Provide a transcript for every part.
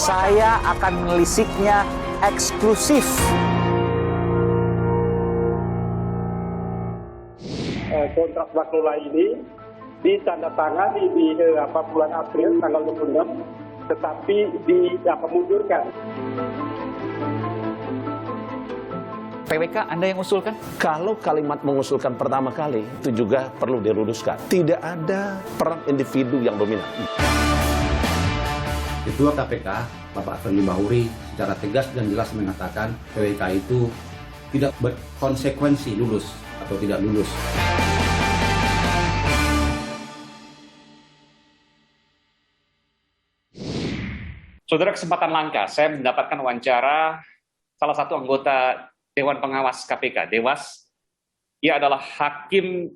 Saya akan menelisiknya eksklusif. Kontrak Wakelola ini ditandatangani di bulan April tanggal 26, tetapi dimundurkan. PWK Anda yang usulkan? Kalau kalimat mengusulkan pertama kali, itu juga perlu diluruskan. Tidak ada peran individu yang dominan. Ketua KPK, Bapak Firly Bahuri, secara tegas dan jelas mengatakan PWK itu tidak berkonsekuensi lulus atau tidak lulus. Saudara, kesempatan langka, saya mendapatkan wawancara salah satu anggota Dewan Pengawas KPK, Dewas. Ia adalah hakim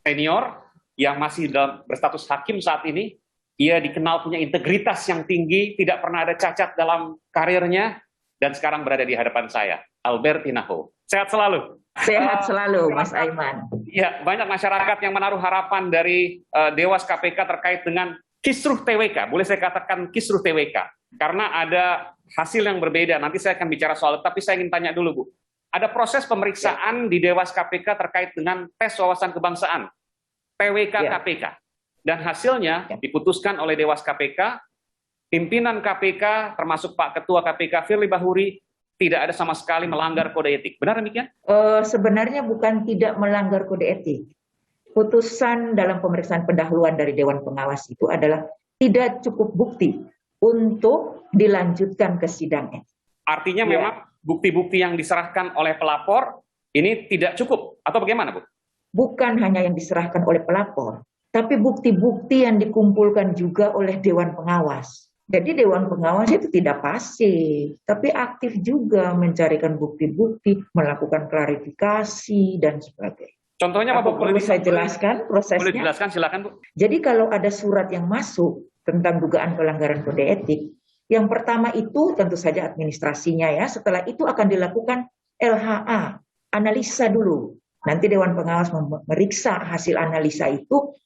senior yang masih berstatus hakim saat ini. Ia dikenal punya integritas yang tinggi, tidak pernah ada cacat dalam karirnya, dan sekarang berada di hadapan saya, Albert Tinaho. Sehat selalu. Sehat selalu, Mas Aiman. Ya, banyak masyarakat yang menaruh harapan dari Dewas KPK terkait dengan kisruh TWK. Boleh saya katakan kisruh TWK? Karena ada hasil yang berbeda. Nanti saya akan bicara soal itu, tapi saya ingin tanya dulu, Bu. Ada proses pemeriksaan di Dewas KPK terkait dengan tes wawasan kebangsaan, TWK KPK. Dan hasilnya diputuskan oleh Dewas KPK, pimpinan KPK, termasuk Pak Ketua KPK Firly Bahuri, tidak ada sama sekali melanggar kode etik. Benar demikian? Sebenarnya bukan tidak melanggar kode etik. Putusan dalam pemeriksaan pendahuluan dari Dewan Pengawas itu adalah tidak cukup bukti untuk dilanjutkan ke sidang etik. Artinya memang bukti-bukti yang diserahkan oleh pelapor ini tidak cukup, atau bagaimana, Bu? Bukan hanya yang diserahkan oleh pelapor, tapi bukti-bukti yang dikumpulkan juga oleh Dewan Pengawas. Jadi Dewan Pengawas itu tidak pasif, tapi aktif juga mencarikan bukti-bukti, melakukan klarifikasi, dan sebagainya. Contohnya apa, Bu? Boleh saya jelaskan prosesnya? Boleh dijelaskan, silakan, Bu. Jadi kalau ada surat yang masuk tentang dugaan pelanggaran kode etik, yang pertama itu tentu saja administrasinya ya, setelah itu akan dilakukan LHA, analisa dulu. Nanti Dewan Pengawas memeriksa hasil analisa itu,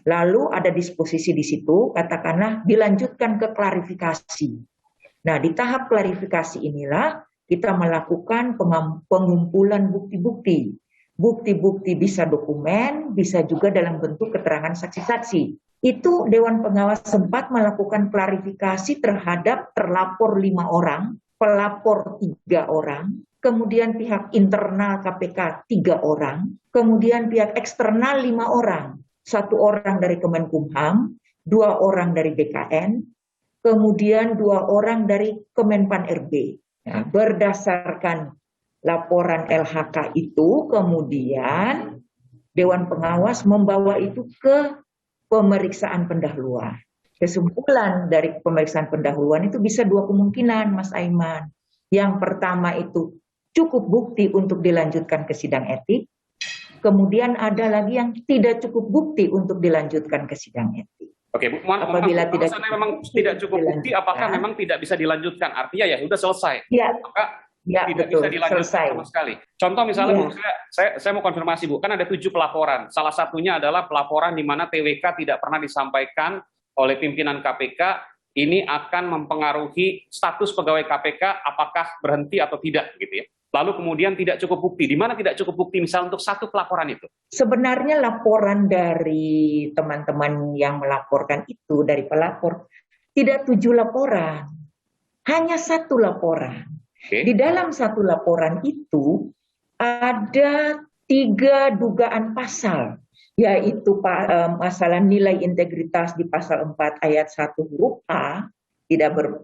lalu ada disposisi di situ, katakanlah dilanjutkan ke klarifikasi. Nah, di tahap klarifikasi inilah kita melakukan pengumpulan bukti-bukti. Bukti-bukti bisa dokumen, bisa juga dalam bentuk keterangan saksi-saksi. Itu Dewan Pengawas sempat melakukan klarifikasi terhadap terlapor 5 orang, pelapor 3 orang, kemudian pihak internal KPK 3 orang, kemudian pihak eksternal 5 orang. 1 orang dari Kemenkumham, 2 orang dari BKN, kemudian 2 orang dari Kemenpan RB. Nah, berdasarkan laporan LHK itu, kemudian Dewan Pengawas membawa itu ke pemeriksaan pendahuluan. Kesimpulan dari pemeriksaan pendahuluan itu bisa 2 kemungkinan, Mas Aiman. Yang pertama itu cukup bukti untuk dilanjutkan ke sidang etik. Kemudian ada lagi yang tidak cukup bukti untuk dilanjutkan ke sidang etik. Oke, Bu. Apabila memang tidak cukup bukti, apakah memang tidak bisa dilanjutkan? Artinya ya sudah selesai. Ya. Tidak betul, bisa dilanjutkan sama sekali. Contoh misalnya, Bu, saya mau konfirmasi, Bu, kan ada 7 pelaporan. Salah satunya adalah pelaporan di mana TWK tidak pernah disampaikan oleh pimpinan KPK. Ini akan mempengaruhi status pegawai KPK, apakah berhenti atau tidak, gitu ya. Lalu kemudian tidak cukup bukti. Di mana tidak cukup bukti misalnya untuk 1 pelaporan itu? Sebenarnya laporan dari teman-teman yang melaporkan itu, dari pelapor, tidak 7 laporan. Hanya 1 laporan. Di dalam 1 laporan itu ada 3 dugaan pasal, yaitu masalah nilai integritas di pasal 4 ayat 1 huruf A, tidak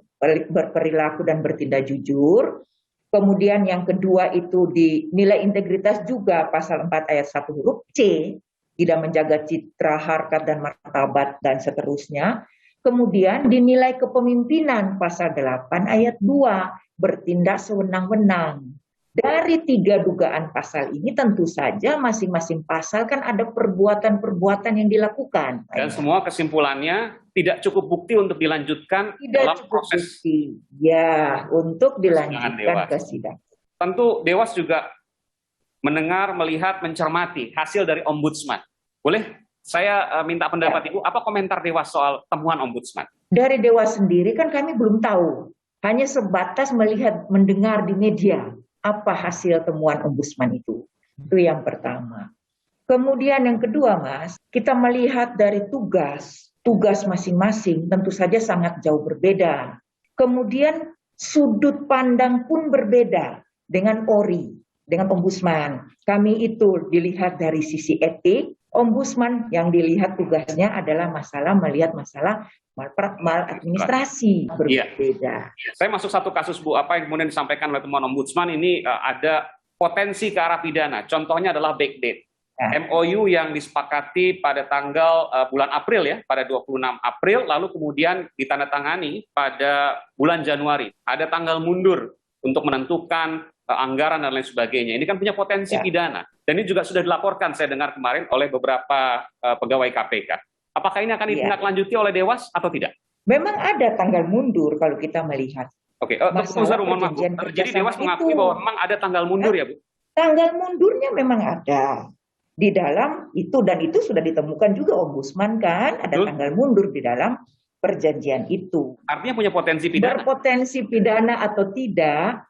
berperilaku dan bertindak jujur. Kemudian yang kedua itu di nilai integritas juga pasal 4 ayat 1 huruf C, tidak menjaga citra, harkat, dan martabat, dan seterusnya. Kemudian dinilai kepemimpinan pasal 8 ayat 2, bertindak sewenang-wenang. Dari 3 dugaan pasal ini tentu saja masing-masing pasal kan ada perbuatan-perbuatan yang dilakukan. Dan semua kesimpulannya tidak cukup bukti untuk dilanjutkan dalam proses bukti. Ya, untuk dilanjutkan ke sidang. Tentu Dewas juga mendengar, melihat, mencermati hasil dari Ombudsman. Boleh saya minta pendapat Ibu, apa komentar Dewas soal temuan Ombudsman? Dari Dewas sendiri kan kami belum tahu hanya sebatas melihat, mendengar di media apa hasil temuan ombudsman itu. Itu yang pertama. Kemudian yang kedua, Mas, kita melihat dari tugas masing-masing tentu saja sangat jauh berbeda. Kemudian sudut pandang pun berbeda dengan ORI, dengan ombudsman. Kami itu dilihat dari sisi etik, ombudsman yang dilihat tugasnya adalah melihat masalah maladministrasi, berbeda. Saya masuk satu kasus, Bu, apa yang kemudian disampaikan oleh temuan ombudsman ini ada potensi ke arah pidana. Contohnya adalah backdate. MOU yang disepakati pada tanggal bulan April ya, pada 26 April, lalu kemudian ditandatangani pada bulan Januari. Ada tanggal mundur untuk menentukan anggaran dan lain sebagainya. Ini kan punya potensi pidana. Dan ini juga sudah dilaporkan, saya dengar kemarin, oleh beberapa pegawai KPK. Apakah ini akan ditindaklanjuti oleh Dewas atau tidak? Memang ada tanggal mundur kalau kita melihat. Oke, jadi Dewas mengakui bahwa memang ada tanggal mundur ya, Bu? Tanggal mundurnya memang ada. Di dalam itu, dan itu sudah ditemukan juga ombudsman kan, ada tanggal mundur di dalam perjanjian itu. Artinya punya potensi pidana. Berpotensi pidana atau tidak,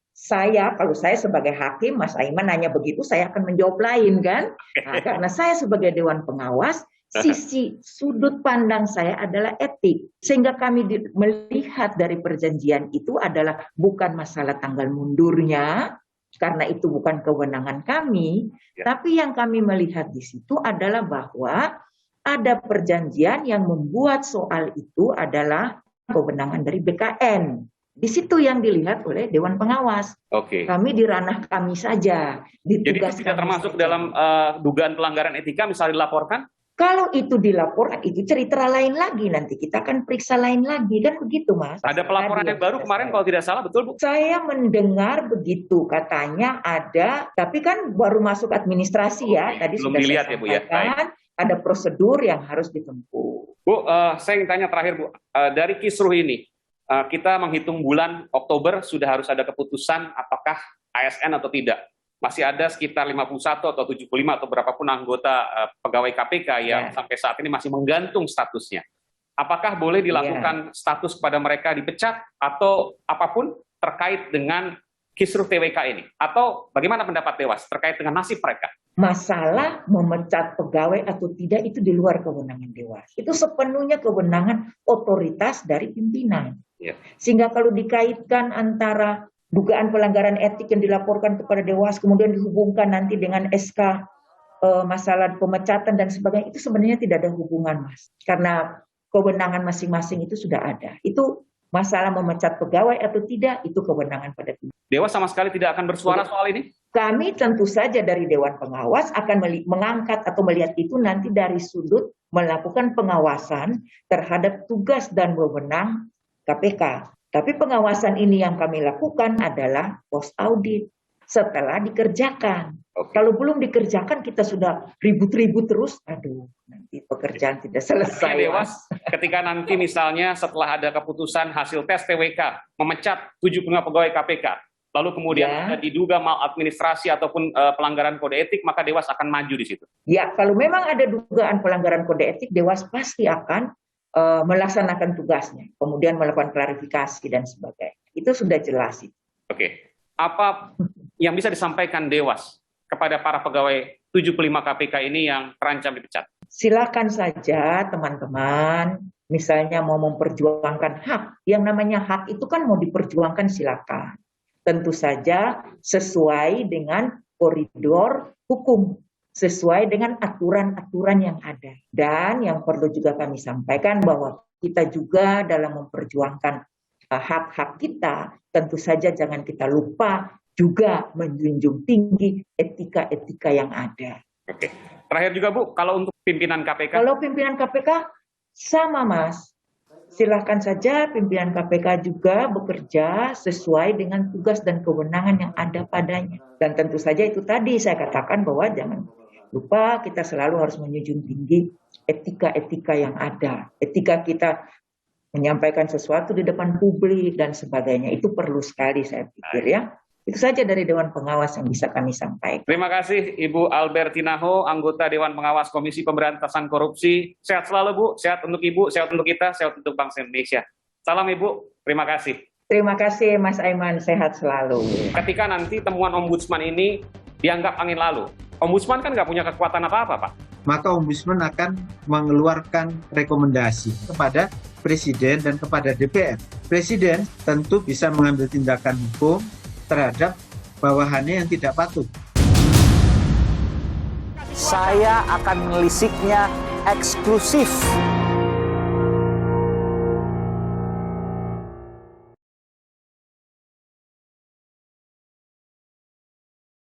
kalau saya sebagai hakim, Mas Aiman nanya begitu, saya akan menjawab lain kan. Nah, karena saya sebagai Dewan Pengawas, sisi sudut pandang saya adalah etik. Sehingga kami melihat dari perjanjian itu adalah bukan masalah tanggal mundurnya, karena itu bukan kewenangan kami, tapi yang kami melihat di situ adalah bahwa ada perjanjian yang membuat soal itu adalah kewenangan dari BKN. Di situ yang dilihat oleh Dewan Pengawas. Kami di ranah kami saja. Jadi itu tidak termasuk dalam dugaan pelanggaran etika misalnya dilaporkan? Kalau itu dilaporkan, itu cerita lain lagi. Nanti kita akan periksa lain lagi. Kan begitu, Mas. Ada pelaporan yang baru kemarin kalau tidak salah, betul, Bu? Saya mendengar begitu. Katanya ada, tapi kan baru masuk administrasi ya. Tadi belum sudah dilihat saya ya, Bu, ya. Ada prosedur yang harus ditempuh. Bu, saya ingin tanya terakhir, Bu. Dari kisruh ini, kita menghitung bulan Oktober sudah harus ada keputusan apakah ASN atau tidak. Masih ada sekitar 51 atau 75 atau berapapun anggota pegawai KPK yang sampai saat ini masih menggantung statusnya. Apakah boleh dilakukan status kepada mereka dipecat atau apapun terkait dengan kisruh TWK ini? Atau bagaimana pendapat Dewas terkait dengan nasib mereka? Masalah memecat pegawai atau tidak itu di luar kewenangan Dewas. Itu sepenuhnya kewenangan otoritas dari pimpinan. Sehingga kalau dikaitkan antara dugaan pelanggaran etik yang dilaporkan kepada Dewas, kemudian dihubungkan nanti dengan SK masalah pemecatan dan sebagainya, itu sebenarnya tidak ada hubungan, Mas. Karena kewenangan masing-masing itu sudah ada. Itu masalah memecat pegawai atau tidak, itu kewenangan pada pimpinan. Dewas sama sekali tidak akan bersuara soal ini? Kami tentu saja dari Dewan Pengawas akan mengangkat atau melihat itu nanti dari sudut melakukan pengawasan terhadap tugas dan wewenang KPK. Tapi pengawasan ini yang kami lakukan adalah post audit setelah dikerjakan. Kalau belum dikerjakan kita sudah ribut-ribut terus, aduh nanti pekerjaan tidak selesai. Dewas, ketika nanti misalnya setelah ada keputusan hasil tes TWK memecat 75 pegawai KPK, lalu kemudian ada diduga maladministrasi ataupun pelanggaran kode etik, maka Dewas akan maju di situ. Ya, kalau memang ada dugaan pelanggaran kode etik, Dewas pasti akan melaksanakan tugasnya, kemudian melakukan klarifikasi dan sebagainya. Itu sudah jelas. Apa yang bisa disampaikan Dewas kepada para pegawai 75 KPK ini yang terancam dipecat? Silakan saja teman-teman, misalnya mau memperjuangkan hak. Yang namanya hak itu kan mau diperjuangkan silakan. Tentu saja sesuai dengan koridor hukum, sesuai dengan aturan-aturan yang ada. Dan yang perlu juga kami sampaikan bahwa kita juga dalam memperjuangkan hak-hak kita, tentu saja jangan kita lupa juga menjunjung tinggi etika-etika yang ada. Terakhir juga Bu, kalau untuk pimpinan KPK? Kalau pimpinan KPK sama Mas. Silahkan saja pimpinan KPK juga bekerja sesuai dengan tugas dan kewenangan yang ada padanya. Dan tentu saja itu tadi saya katakan bahwa jangan lupa kita selalu harus menjunjung tinggi etika-etika yang ada. Etika kita menyampaikan sesuatu di depan publik dan sebagainya. Itu perlu sekali saya pikir ya. Itu saja dari Dewan Pengawas yang bisa kami sampaikan. Terima kasih Ibu Albertina Ho, anggota Dewan Pengawas Komisi Pemberantasan Korupsi. Sehat selalu Bu, sehat untuk Ibu, sehat untuk kita, sehat untuk bangsa Indonesia. Salam Ibu, terima kasih. Terima kasih Mas Aiman, sehat selalu. Ketika nanti temuan ombudsman ini dianggap angin lalu, ombudsman kan nggak punya kekuatan apa-apa, Pak. Maka ombudsman akan mengeluarkan rekomendasi kepada Presiden dan kepada DPR. Presiden tentu bisa mengambil tindakan hukum terhadap bawahannya yang tidak patuh. Saya akan menelisiknya eksklusif